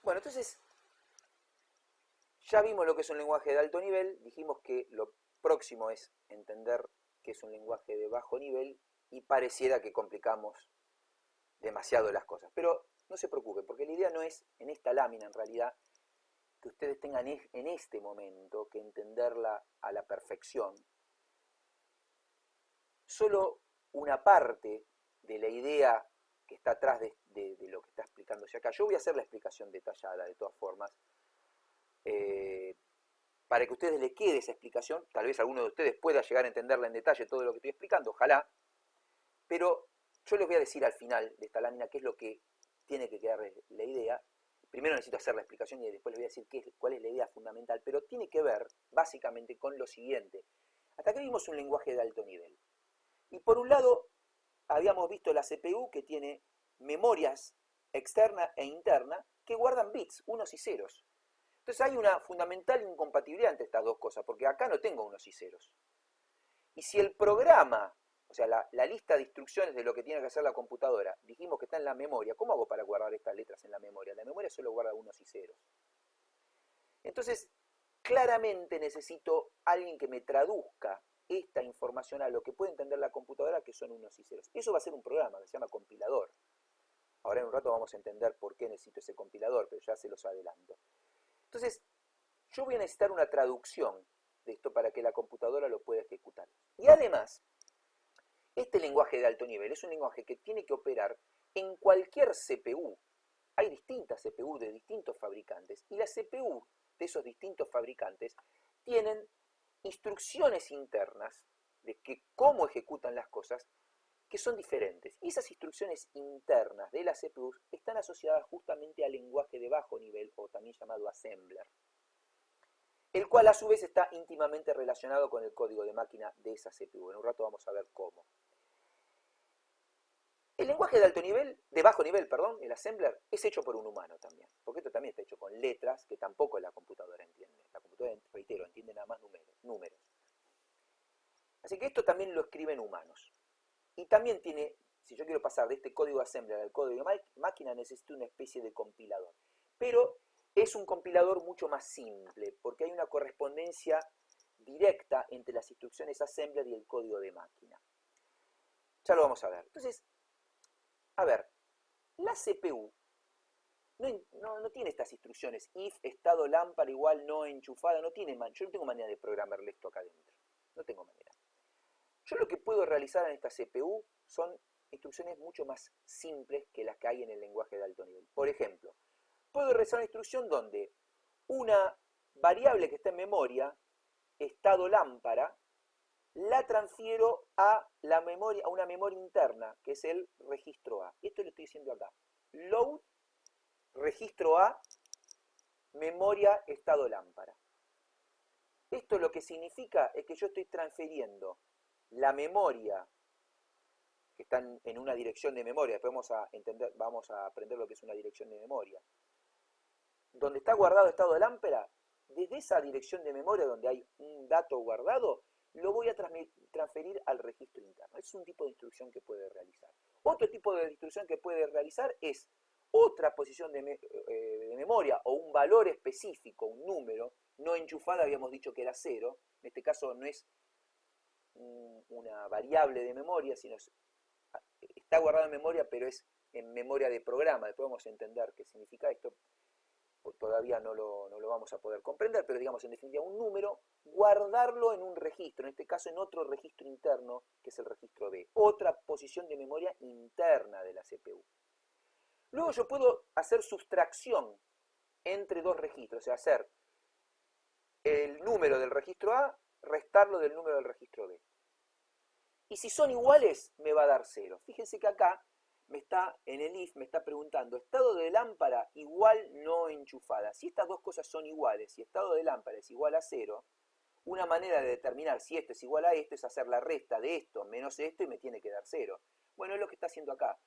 Bueno, entonces ya vimos lo que es un lenguaje de alto nivel, dijimos que lo próximo es entender que es un lenguaje de bajo nivel y pareciera que complicamos demasiado las cosas. Pero no se preocupe, porque la idea no es en esta lámina en realidad que ustedes tengan en este momento que entenderla a la perfección. Solo una parte de la idea que está atrás de lo que está explicándose acá. Yo voy a hacer la explicación detallada de todas formas, para que a ustedes les quede esa explicación. Tal vez alguno de ustedes pueda llegar a entenderla en detalle todo lo que estoy explicando, ojalá, pero yo les voy a decir al final de esta lámina qué es lo que tiene que quedar la idea. Primero necesito hacer la explicación y después les voy a decir cuál es la idea fundamental, pero tiene que ver básicamente con lo siguiente. Hasta aquí vimos un lenguaje de alto nivel. Y por un lado, habíamos visto la CPU que tiene memorias externa e interna que guardan bits, unos y ceros. Entonces hay una fundamental incompatibilidad entre estas dos cosas, porque acá no tengo unos y ceros. Y si el programa, o sea, la lista de instrucciones de lo que tiene que hacer la computadora, dijimos que está en la memoria, ¿cómo hago para guardar estas letras en la memoria? La memoria solo guarda unos y ceros. Entonces, claramente necesito alguien que me traduzca esta información a lo que puede entender la computadora, que son unos y ceros. Eso va a ser un programa que se llama compilador. Ahora en un rato vamos a entender por qué necesito ese compilador, pero ya se los adelanto. Entonces, yo voy a necesitar una traducción de esto para que la computadora lo pueda ejecutar. Y además, este lenguaje de alto nivel es un lenguaje que tiene que operar en cualquier CPU. Hay distintas CPU de distintos fabricantes, y las CPU de esos distintos fabricantes tienen instrucciones internas de cómo ejecutan las cosas que son diferentes. Y esas instrucciones internas de las CPUs están asociadas justamente al lenguaje de bajo nivel, o también llamado assembler, el cual a su vez está íntimamente relacionado con el código de máquina de esa CPU. En un rato vamos a ver cómo. El lenguaje de alto nivel, de bajo nivel, perdón, el assembler, es hecho por un humano también, porque esto también está hecho con letras que tampoco la computadora entiende. La computadora, reitero, entiende nada más números. Así que esto también lo escriben humanos. Y también tiene, si yo quiero pasar de este código assembler al código de máquina, necesito una especie de compilador. Pero es un compilador mucho más simple, porque hay una correspondencia directa entre las instrucciones assembler y el código de máquina. Ya lo vamos a ver. Entonces, a ver, la CPU no tiene estas instrucciones, if, estado lámpara igual no enchufada, yo no tengo manera de programarle esto acá adentro. No tengo manera. Yo lo que puedo realizar en esta CPU son instrucciones mucho más simples que las que hay en el lenguaje de alto nivel. Por ejemplo, puedo realizar una instrucción donde una variable que está en memoria, estado lámpara, la transfiero a una memoria interna, que es el registro A. Esto lo estoy diciendo acá. Load, registro A, memoria, estado lámpara. Esto lo que significa es que yo estoy transfiriendo la memoria que está en una dirección de memoria, después vamos a aprender lo que es una dirección de memoria, donde está guardado estado de lámpara, desde esa dirección de memoria donde hay un dato guardado, lo voy a transferir al registro interno. Es un tipo de instrucción que puede realizar. Otro tipo de instrucción que puede realizar es otra posición de memoria o un valor específico, un número, no enchufada, habíamos dicho que era 0, en este caso no es una variable de memoria, sino está guardado en memoria, pero es en memoria de programa. Después vamos a entender qué significa esto. Todavía no lo vamos a poder comprender, pero digamos en definitiva un número, guardarlo en un registro, en este caso en otro registro interno, que es el registro B. Otra posición de memoria interna de la CPU. Luego yo puedo hacer sustracción entre dos registros, o sea, hacer el número del registro A, restarlo del número del registro B. Y si son iguales, me va a dar 0. Fíjense que acá en el if me está preguntando, estado de lámpara igual no enchufada. Si estas dos cosas son iguales, si estado de lámpara es igual a 0, una manera de determinar si esto es igual a esto es hacer la resta de esto menos esto y me tiene que dar 0. Bueno, es lo que está haciendo acá.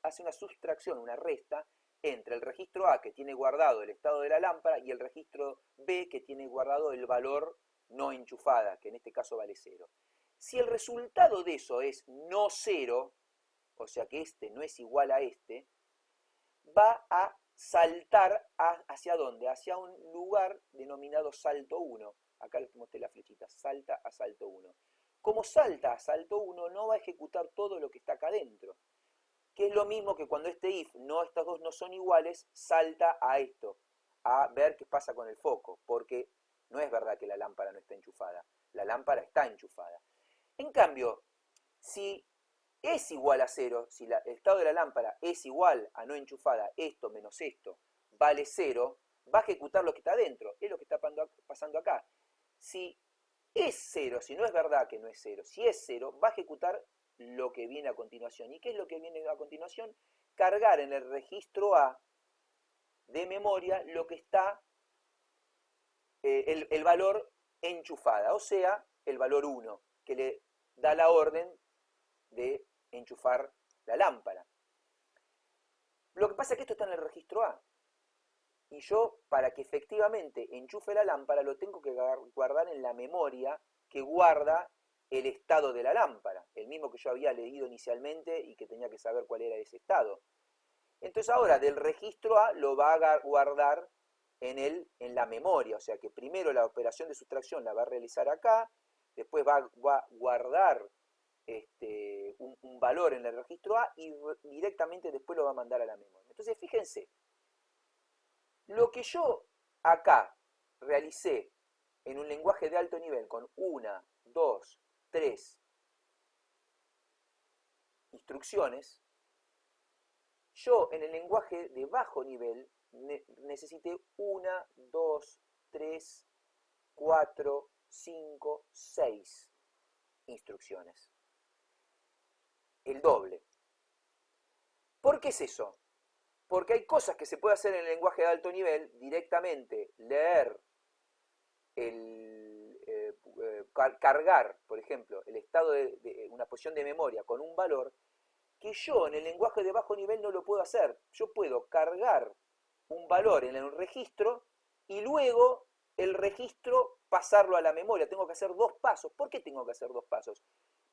Hace una sustracción, una resta, entre el registro A, que tiene guardado el estado de la lámpara, y el registro B, que tiene guardado el valor no enchufada, que en este caso vale 0. Si el resultado de eso es no 0, o sea que este no es igual a este, va a saltar ¿hacia dónde? Hacia un lugar denominado salto 1. Acá les mostré la flechita, salta a salto 1. Como salta a salto 1, no va a ejecutar todo lo que está acá adentro. Que es lo mismo que cuando este if, no, estas dos no son iguales, salta a esto, a ver qué pasa con el foco, porque no es verdad que la lámpara no está enchufada, la lámpara está enchufada. En cambio, si es igual a 0, si el estado de la lámpara es igual a no enchufada, esto menos esto, vale 0, va a ejecutar lo que está adentro, es lo que está pasando acá. Si es 0, si no es verdad que no es 0, si es 0, va a ejecutar lo que viene a continuación. ¿Y qué es lo que viene a continuación? Cargar en el registro A de memoria lo que está, el valor enchufada, o sea, el valor 1, que le da la orden de enchufar la lámpara. Lo que pasa es que esto está en el registro A. Y yo, para que efectivamente enchufe la lámpara, lo tengo que guardar en la memoria que guarda el estado de la lámpara, el mismo que yo había leído inicialmente y que tenía que saber cuál era ese estado. Entonces ahora del registro A lo va a guardar en la memoria, o sea que primero la operación de sustracción la va a realizar acá, después va a guardar un valor en el registro A y directamente después lo va a mandar a la memoria. Entonces fíjense, lo que yo acá realicé en un lenguaje de alto nivel con 1, 2, 3 instrucciones, yo en el lenguaje de bajo nivel necesité 1, 2, 3, 4, 5, 6 instrucciones. El doble. ¿Por qué es eso? Porque hay cosas que se puede hacer en el lenguaje de alto nivel, directamente leer, cargar, por ejemplo, el estado de una posición de memoria con un valor, que yo en el lenguaje de bajo nivel no lo puedo hacer. Yo puedo cargar un valor en el registro y luego el registro pasarlo a la memoria. Tengo que hacer dos pasos. ¿Por qué tengo que hacer dos pasos?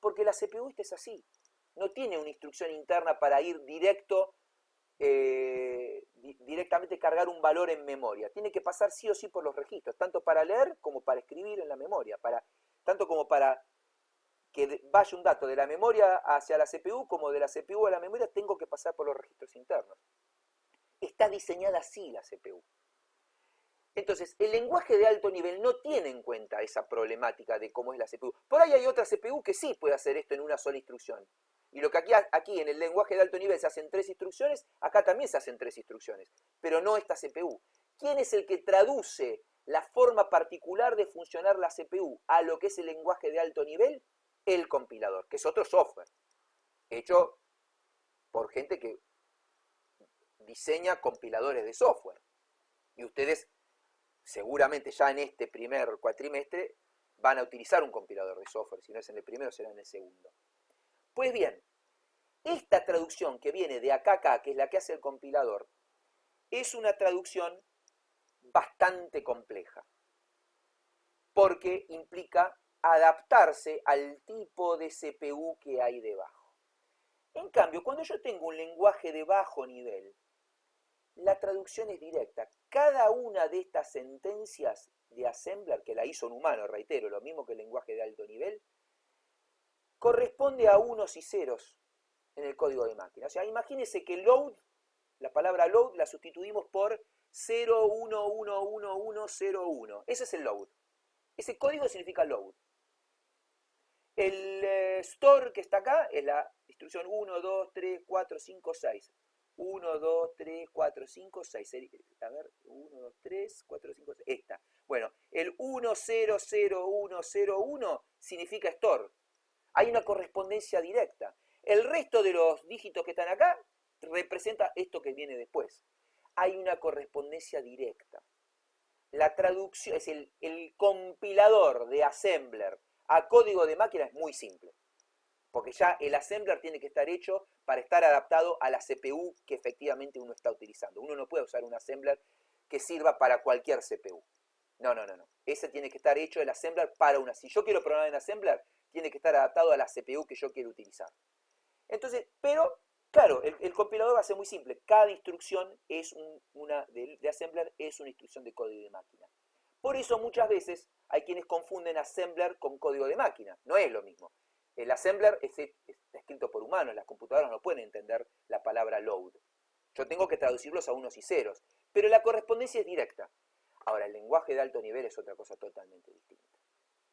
Porque la CPU es así. No tiene una instrucción interna para ir directamente cargar un valor en memoria. Tiene que pasar sí o sí por los registros, tanto para leer como para escribir en la memoria, tanto como para que vaya un dato de la memoria hacia la CPU, como de la CPU a la memoria, tengo que pasar por los registros internos. Está diseñada así la CPU. Entonces, el lenguaje de alto nivel no tiene en cuenta esa problemática de cómo es la CPU. Por ahí hay otra CPU que sí puede hacer esto en una sola instrucción. Y lo que aquí en el lenguaje de alto nivel se hacen 3 instrucciones, acá también se hacen 3 instrucciones, pero no esta CPU. ¿Quién es el que traduce la forma particular de funcionar la CPU a lo que es el lenguaje de alto nivel? El compilador, que es otro software, hecho por gente que diseña compiladores de software. Y ustedes seguramente ya en este primer cuatrimestre van a utilizar un compilador de software, si no es en el primero será en el segundo. Pues bien, esta traducción que viene de acá a acá, que es la que hace el compilador, es una traducción bastante compleja, porque implica adaptarse al tipo de CPU que hay debajo. En cambio, cuando yo tengo un lenguaje de bajo nivel, la traducción es directa. Cada una de estas sentencias de assembler, que la hizo un humano, reitero, lo mismo que el lenguaje de alto nivel, corresponde a unos y ceros en el código de máquina. O sea, imagínense que load, la palabra load la sustituimos por 0111101. Ese es el load. Ese código significa load. El store que está acá es la instrucción 1, 2, 3, 4, 5, 6. 1, 2, 3, 4, 5, 6. A ver, 1, 2, 3, 4, 5, 6. Esta. Bueno, el 100101 significa store. Hay una correspondencia directa. El resto de los dígitos que están acá representa esto que viene después. Hay una correspondencia directa. La traducción es el compilador de assembler a código de máquina es muy simple. Porque ya el assembler tiene que estar hecho para estar adaptado a la CPU que efectivamente uno está utilizando. Uno no puede usar un assembler que sirva para cualquier CPU. No. Ese tiene que estar hecho el assembler para una. Si yo quiero programar en assembler, tiene que estar adaptado a la CPU que yo quiero utilizar. Entonces, pero Claro, el compilador va a ser muy simple. Cada instrucción es de assembler es una instrucción de código de máquina. Por eso muchas veces hay quienes confunden assembler con código de máquina. No es lo mismo. El assembler está escrito por humanos. Las computadoras no pueden entender la palabra load. Yo tengo que traducirlos a unos y ceros. Pero la correspondencia es directa. Ahora, el lenguaje de alto nivel es otra cosa totalmente distinta.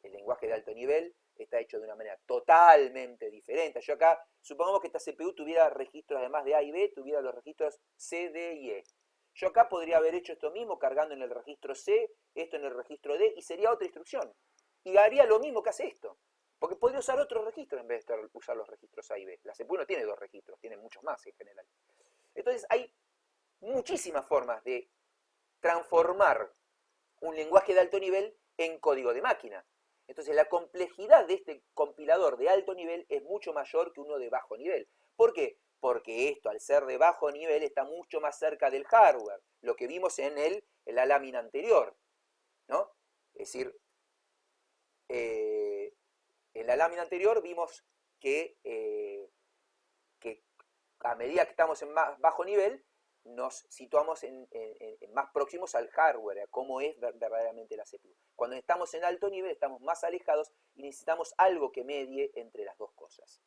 El lenguaje de alto nivel está hecho de una manera totalmente diferente. Yo acá, supongamos que esta CPU tuviera registros además de A y B, tuviera los registros C, D y E. Yo acá podría haber hecho esto mismo cargando en el registro C, esto en el registro D, y sería otra instrucción. Y haría lo mismo que hace esto. Porque podría usar otros registros en vez de usar los registros A y B. La CPU no tiene dos registros, tiene muchos más en general. Entonces hay muchísimas formas de transformar un lenguaje de alto nivel en código de máquina. Entonces la complejidad de este compilador de alto nivel es mucho mayor que uno de bajo nivel. ¿Por qué? Porque esto, al ser de bajo nivel, está mucho más cerca del hardware, lo que vimos en la lámina anterior, ¿no? Es decir, en la lámina anterior vimos que a medida que estamos en más bajo nivel, nos situamos más próximos al hardware, a cómo es verdaderamente la CPU. Cuando estamos en alto nivel, estamos más alejados y necesitamos algo que medie entre las dos cosas.